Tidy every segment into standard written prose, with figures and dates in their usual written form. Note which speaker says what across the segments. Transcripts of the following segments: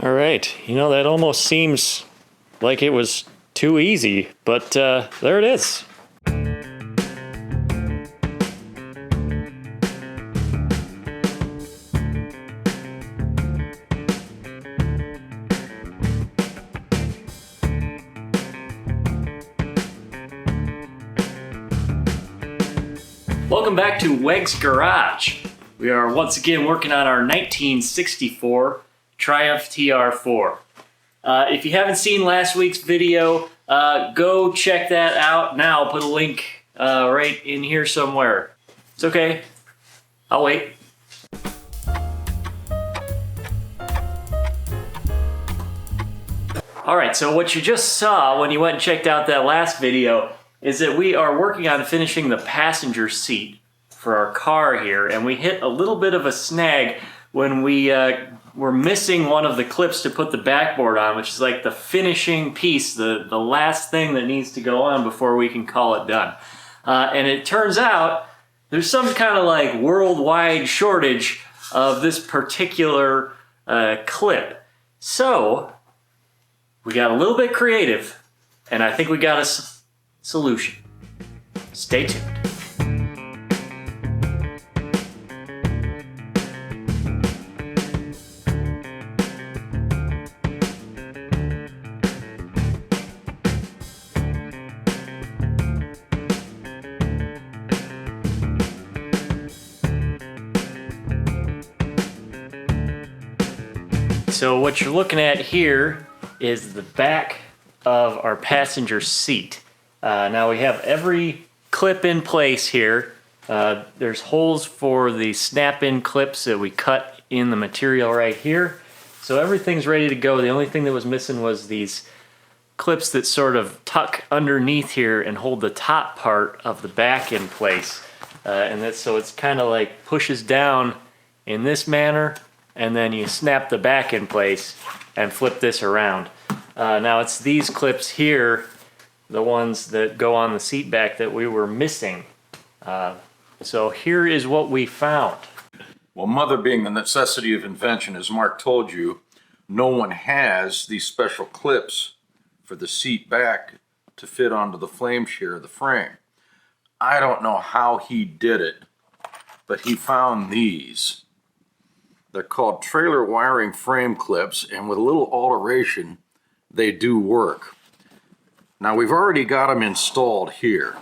Speaker 1: All right, you know, that almost seems like it was too easy, but there it is. Welcome back to WEGS Garage. We are once again working on our 1964 Triumph TR4. If you haven't seen last week's video, go check that out now. I'll put a link right in here somewhere. It's okay, I'll wait. Alright, so what you just saw when you went and checked out that last video is that we are working on finishing the passenger seat for our car here, and we hit a little bit of a snag when we were missing one of the clips to put the backboard on, which is like the finishing piece, the last thing that needs to go on before we can call it done. And it turns out there's some kind of like worldwide shortage of this particular clip. So we got a little bit creative, and I think we got a solution. Stay tuned. So what you're looking at here is the back of our passenger seat. Now we have every clip in place here. There's holes for the snap-in clips that we cut in the material right here. So everything's ready to go. The only thing that was missing was these clips that sort of tuck underneath here and hold the top part of the back in place. So it's kind of like pushes down in this manner, and then you snap the back in place and flip this around. Now it's these clips here, the ones that go on the seat back, that we were missing. So here is what we found.
Speaker 2: Well, mother being the necessity of invention, as Mark told you, no one has these special clips for the seat back to fit onto the flame shear of the frame. I don't know how he did it, but he found these. They're called trailer wiring frame clips, and with a little alteration, they do work. Now we've already got them installed here,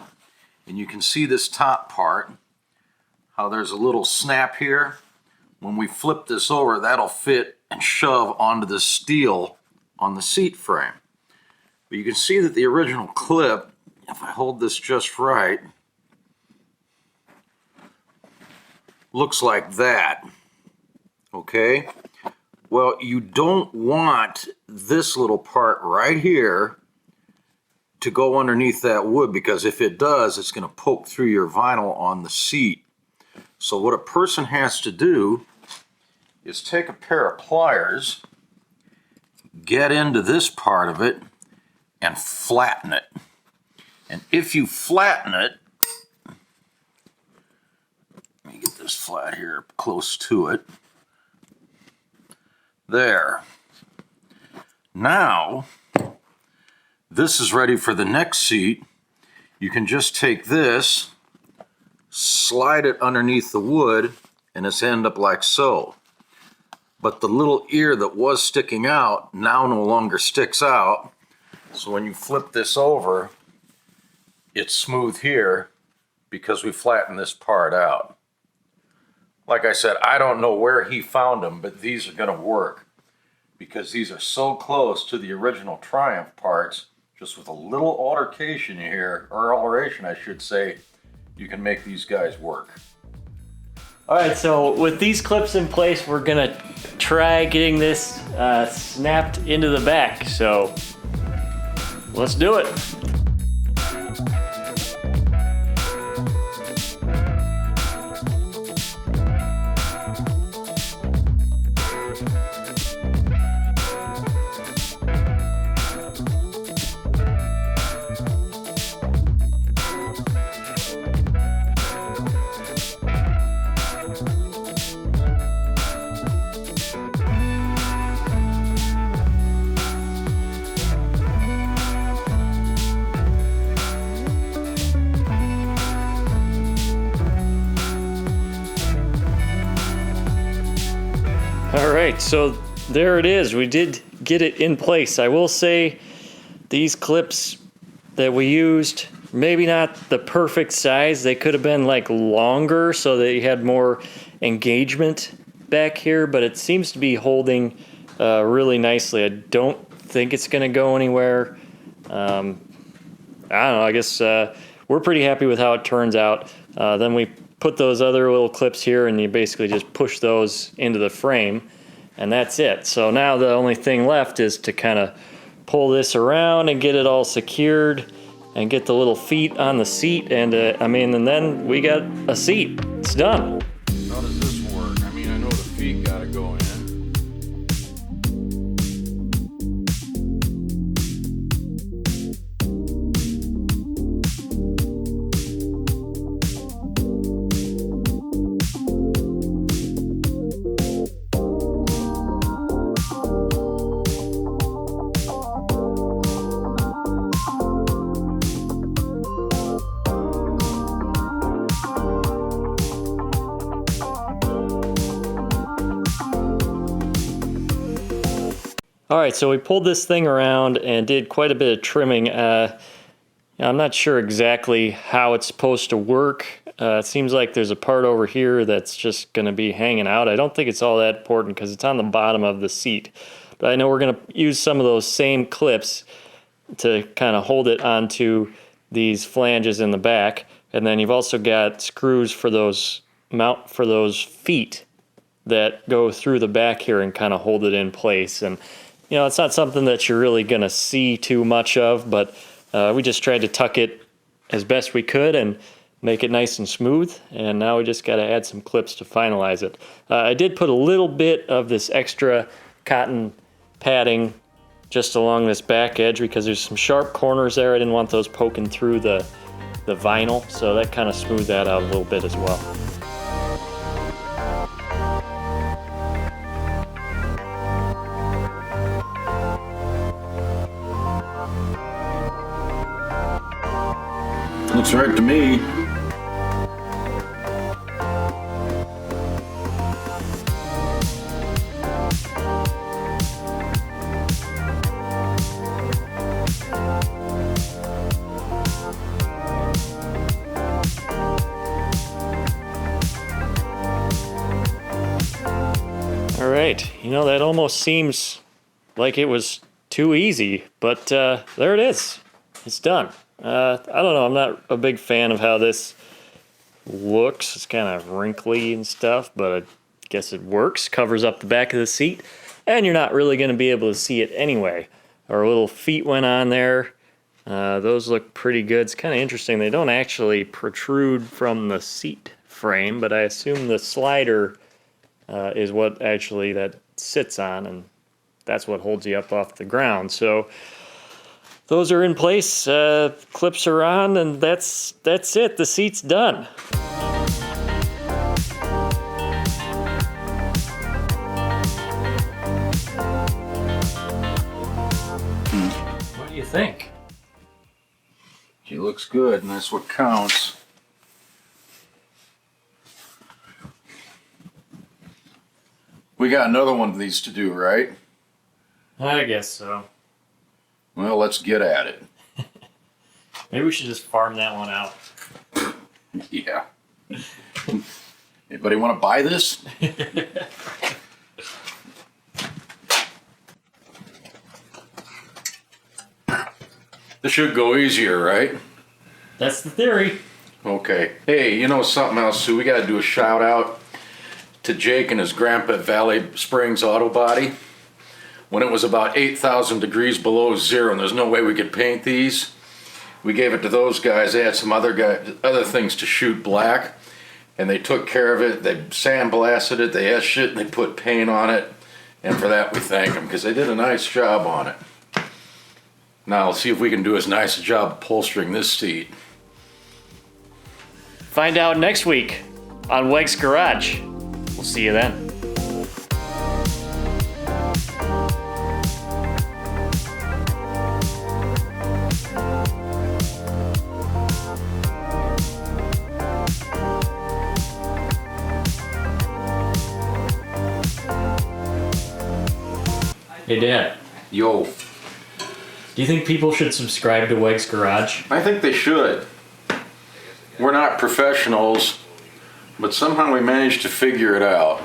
Speaker 2: and you can see this top part, how there's a little snap here. When we flip this over, that'll fit and shove onto the steel on the seat frame. But you can see that the original clip, if I hold this just right, looks like that. Okay? Well, you don't want this little part right here to go underneath that wood, because if it does, it's going to poke through your vinyl on the seat. So what a person has to do is take a pair of pliers, get into this part of it, and flatten it. And if you flatten it, let me get this flat here close to it. There. Now, this is ready for the next seat. You can just take this, slide it underneath the wood, and it's end up like so. But the little ear that was sticking out now no longer sticks out. So when you flip this over, it's smooth here because we flattened this part out. Like I said, I don't know where he found them, but these are going to work because these are so close to the original Triumph parts. Just with a little altercation here, or alteration I should say, you can make these guys work.
Speaker 1: Alright, so with these clips in place, we're gonna try getting this snapped into the back. So let's do it. right, so there it is. We did get it in place. I will say these clips that we used, maybe not the perfect size. They could have been like longer so that you had more engagement back here, but it seems to be holding really nicely. I don't think it's going to go anywhere. I don't know. I guess we're pretty happy with how it turns out. Then we put those other little clips here, and you basically just push those into the frame, and that's it. So now the only thing left is to kind of pull this around and get it all secured and get the little feet on the seat, and and then we got a seat. It's done.
Speaker 2: How does this work? I mean, I know the feet gotta go in.
Speaker 1: All right, so we pulled this thing around and did quite a bit of trimming. I'm not sure exactly how it's supposed to work. It seems like there's a part over here that's just going to be hanging out. I don't think it's all that important because it's on the bottom of the seat. But I know we're going to use some of those same clips to kind of hold it onto these flanges in the back. And then you've also got screws for those feet that go through the back here and kind of hold it in place. And you know, it's not something that you're really going to see too much of, but we just tried to tuck it as best we could and make it nice and smooth, and now we just got to add some clips to finalize it. I did put a little bit of this extra cotton padding just along this back edge because there's some sharp corners there. I didn't want those poking through the vinyl, so that kind of smoothed that out a little bit as well.
Speaker 2: Looks right to me.
Speaker 1: All right, you know, that almost seems like it was too easy, but there it is. It's done. I don't know, I'm not a big fan of how this looks. It's kind of wrinkly and stuff, but I guess it works. Covers up the back of the seat, and you're not really going to be able to see it anyway. Our little feet went on there. Those look pretty good. It's kind of interesting. They don't actually protrude from the seat frame, but I assume the slider is what actually that sits on, and that's what holds you up off the ground. So those are in place, clips are on, and that's it. The seat's done. What do you think?
Speaker 2: She looks good, and that's what counts. We got another one of these to do, right?
Speaker 1: I guess so.
Speaker 2: Well, let's get at it.
Speaker 1: Maybe we should just farm that one out.
Speaker 2: Yeah. Anybody want to buy this? This should go easier, right?
Speaker 1: That's the theory.
Speaker 2: Okay. Hey, you know something else, Sue? We got to do a shout out to Jake and his grandpa at Valley Springs Auto Body. When it was about 8,000 degrees below zero and there's no way we could paint these, we gave it to those guys. They had some other things to shoot black, and they took care of it. They sandblasted it, they etched it, and they put paint on it. And for that, we thank them because they did a nice job on it. Now, let's see if we can do as nice a job upholstering this seat.
Speaker 1: Find out next week on WEGS Garage. We'll see you then. Hey, Dad.
Speaker 2: Yo.
Speaker 1: Do you think people should subscribe to WEGS Garage?
Speaker 2: I think they should. We're not professionals, but somehow we managed to figure it out.